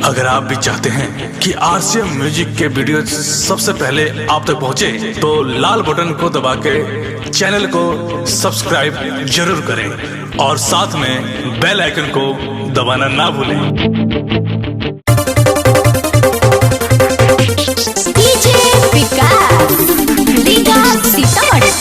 अगर आप भी चाहते हैं कि आरसीएम म्यूजिक के वीडियो सबसे पहले आप तक पहुंचे, तो लाल बटन को दबा के चैनल को सब्सक्राइब जरूर करें और साथ में बेल आइकन को दबाना ना भूलें। डीजे विकास लीगा सीतामढ़ी।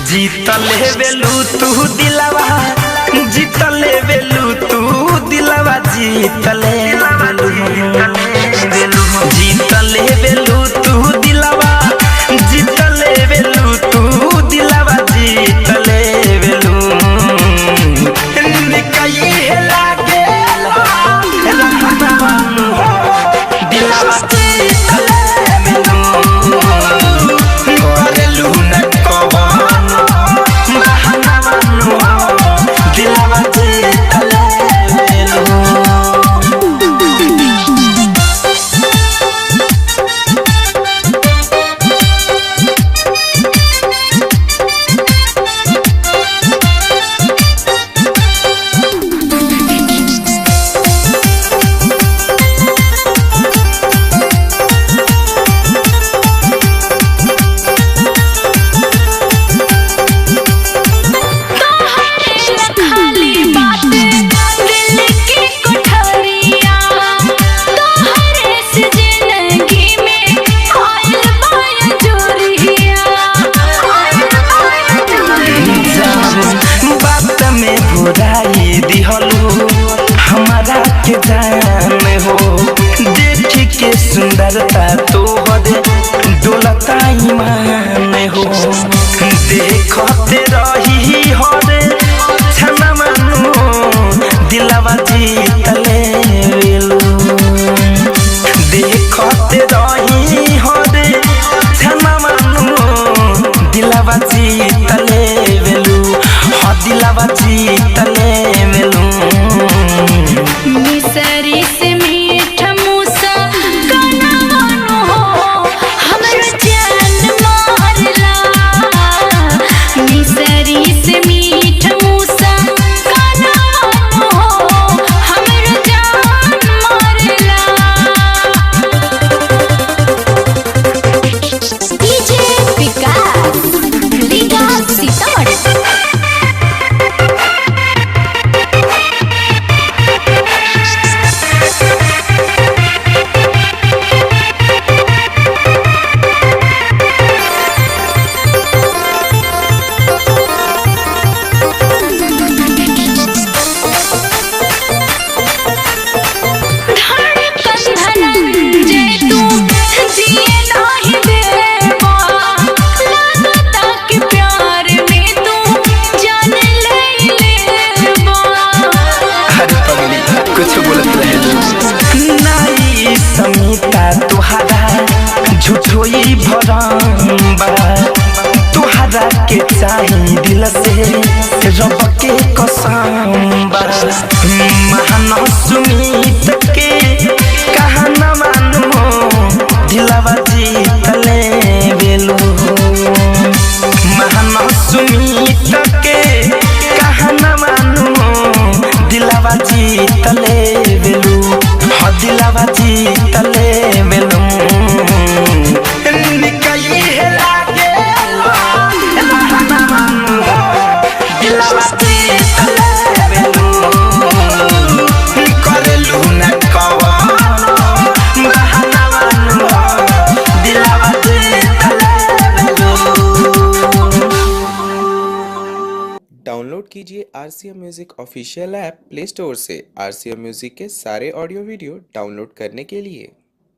जीतले वेलू तू दिलवा, जीतले वेलू तू दिलवा, जीतले जीतले वेलू तू दिलवा, जीतले वेलू तू दिलवा, जीतले वेलू निकाई लागे रहमानु दिलवा जीतले वेलू करेलू न कबानु दिलवा जीतले वेलू। हमारा के जान हो देख के सुंदरता तोहरे डोलता ईमान हो, देखते रही हरे छना मानो दिलवा जीतले वेलू, देखते रही हरे छना मानो दिलवा जीतले वेलू, हाँ दिलवा जीतले वेलू। मिसरी से मीठ मूसा कनवानो हो हमर जान मारला, मिसरी से मीठ मूसा कनवानो हो हमर जान मारला। डीजे विकास लीगा सीतामढ़ी। समीता तुहारा झूठोई भरम्बा, तुहारा के चाही दिल से रब के कसम बा, महान सुमीत के कहा न मानो दिलवा जीतले वेलू, महान सुमीत के कहा न मानो दिलवा जीतले वेलू, हाँ दिलवा जीतले वेलू निकाई लागे रहमानु दिलवा। डाउनलोड कीजिए RCM music official app play store से। RCM म्यूजिक के सारे ऑडियो वीडियो डाउनलोड करने के लिए